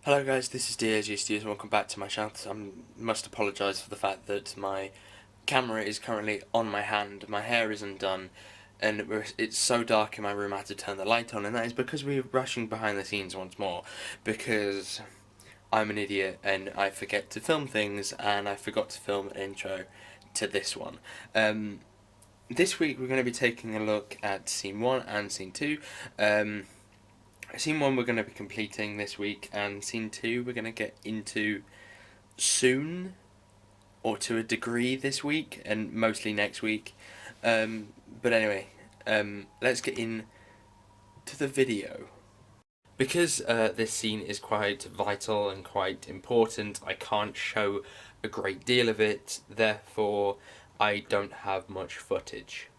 Hello guys, this is DAG Studios and welcome back to my channel. I must apologise for the fact that my camera is currently on my hand, my hair isn't done, and it's so dark in my room I had to turn the light on, and that is because we're rushing behind the scenes once more, because I'm an idiot and I forget to film things, and I forgot to film an intro to this one. This week we're going to be taking a look at Scene 1 and Scene 2. Scene 1 we're going to be completing this week, and Scene 2 we're going to get into soon, or to a degree this week, and mostly next week. But anyway, let's get in to the video. Because this scene is quite vital and quite important, I can't show a great deal of it, therefore I don't have much footage.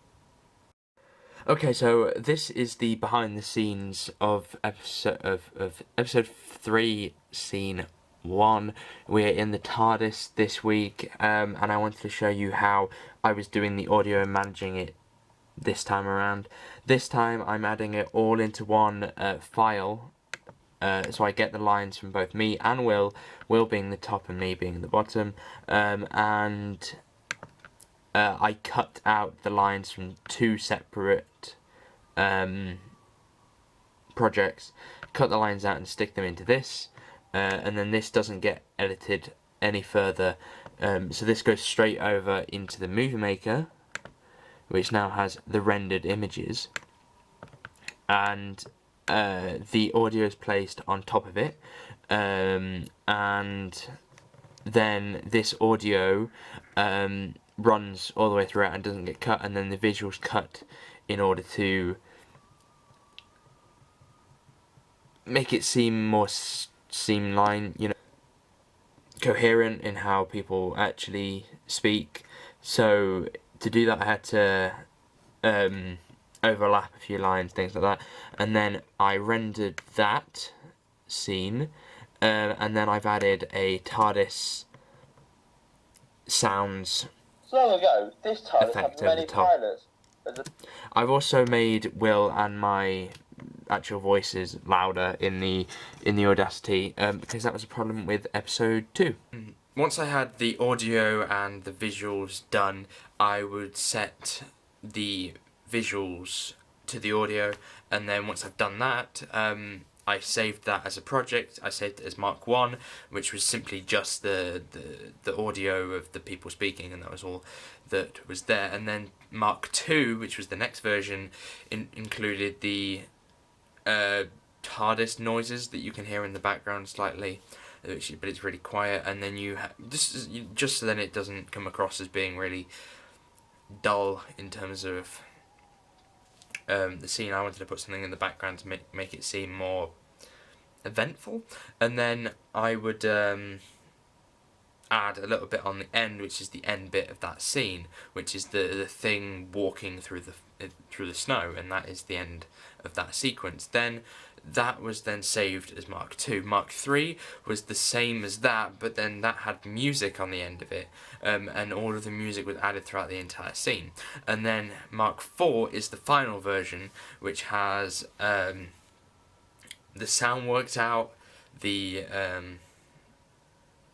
Okay, so this is the behind the scenes of episode 3, scene 1. We're in the TARDIS this week, and I wanted to show you how I was doing the audio and managing it this time around. This time I'm adding it all into one file, so I get the lines from both me and Will being the top and me being the bottom, and I cut out the lines from two separate projects, cut the lines out and stick them into this, and then this doesn't get edited any further, so this goes straight over into the Movie Maker, which now has the rendered images, and the audio is placed on top of it, and then this audio runs all the way throughout and doesn't get cut, and then the visuals cut in order to make it seem more streamlined, you know, coherent in how people actually speak. So to do that I had to overlap a few lines, things like that, and then I rendered that scene, and then I've added a TARDIS sounds long ago, this TARDIS effect had many over the top. pilots. I've also made Will and my actual voices louder in the Audacity, because that was a problem with episode 2. Once I had the audio and the visuals done, I would set the visuals to the audio, and then once I've done that, I saved that as a project. I saved it as Mark 1, which was simply just the audio of the people speaking, and that was all that was there. And then Mark 2, which was the next version, included the TARDIS noises that you can hear in the background slightly, but it's really quiet. And then you just so then it doesn't come across as being really dull in terms of the scene. I wanted to put something in the background to make it seem more eventful, and then I would add a little bit on the end, which is the end bit of that scene, which is the thing walking through the snow, and that is the end of that sequence. Then that was then saved as Mark 2. Mark 3 was the same as that, but then that had music on the end of it, and all of the music was added throughout the entire scene. And then Mark 4 is the final version, which has the sound worked out, the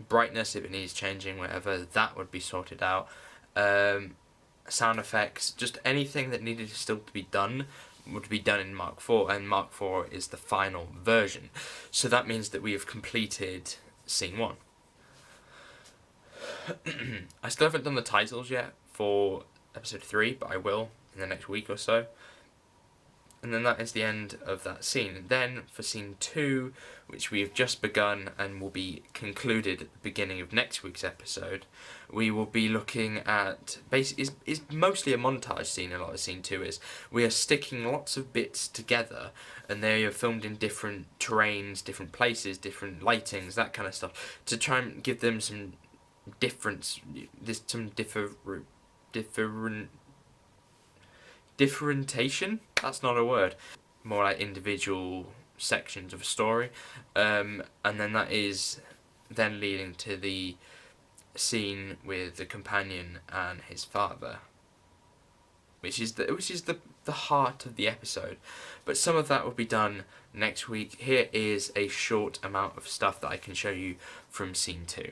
brightness, if it needs changing, whatever, that would be sorted out, sound effects, just anything that needed still to be done would be done in Mark 4, and Mark 4 is the final version. So that means that we have completed Scene 1. I still haven't done the titles yet for episode 3, but I will in the next week or so. And then that is the end of that scene. And then for Scene 2, which we have just begun and will be concluded at the beginning of next week's episode, we will be looking at, basically, is mostly a montage scene. A lot of Scene 2 is. We are sticking lots of bits together, and they are filmed in different terrains, different places, different lightings, that kind of stuff, to try and give them some difference, differentiation? That's not a word. More like individual sections of a story. And then that is then leading to the scene with the companion and his father. which is the heart of the episode. But some of that will be done next week. Here is a short amount of stuff that I can show you from scene 2.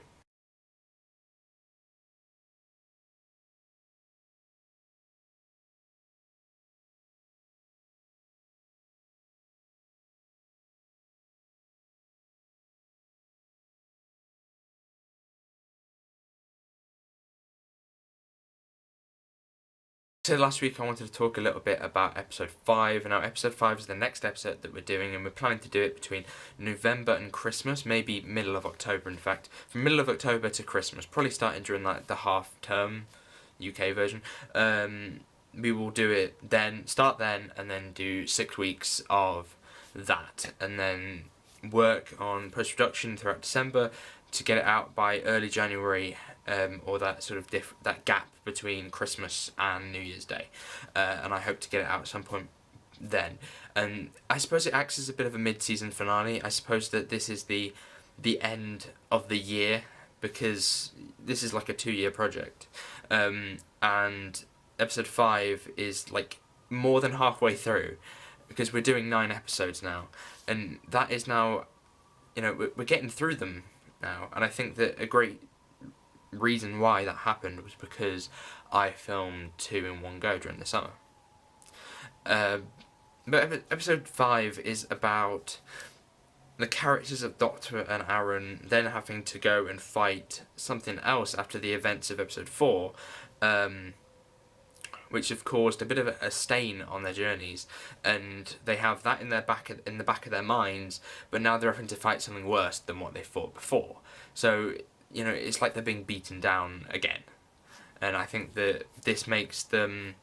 So last week I wanted to talk a little bit about episode 5. Now episode 5 is the next episode that we're doing, and we're planning to do it between November and Christmas, maybe middle of October in fact. From middle of October to Christmas, probably starting during like the half term UK version. We will do it then, start then, and then do 6 weeks of that, and then work on post-production throughout December to get it out by early January, or that sort of that gap between Christmas and New Year's Day, and I hope to get it out at some point then. And I suppose it acts as a bit of a mid-season finale. I suppose that this is the end of the year, because this is like a 2-year project, and episode 5 is like more than halfway through, because we're doing 9 episodes now, and that is now, you know, we're getting through them now, and I think that a great reason why that happened was because I filmed 2 in one go during the summer. But episode 5 is about the characters of Doctor and Aaron then having to go and fight something else after the events of episode 4, which have caused a bit of a stain on their journeys, and they have that in the back of their minds, but now they're having to fight something worse than what they fought before. So, you know, it's like they're being beaten down again, and I think that this makes them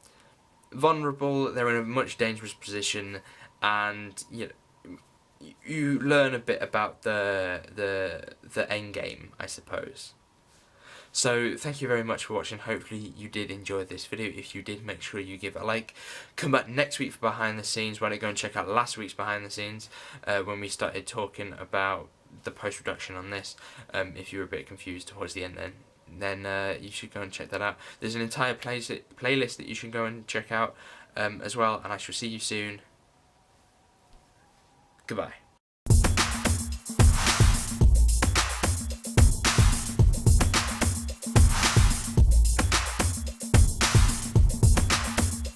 vulnerable. They're in a much dangerous position, and you learn a bit about the end game, I suppose. So thank you very much for watching. Hopefully you did enjoy this video. If you did, make sure you give it a like. Come back next week for behind the scenes. Why don't you go and check out last week's behind the scenes, when we started talking about the post-production on this. If you were a bit confused towards the end then you should go and check that out. There's an entire playlist that you should go and check out as well, and I shall see you soon. Goodbye.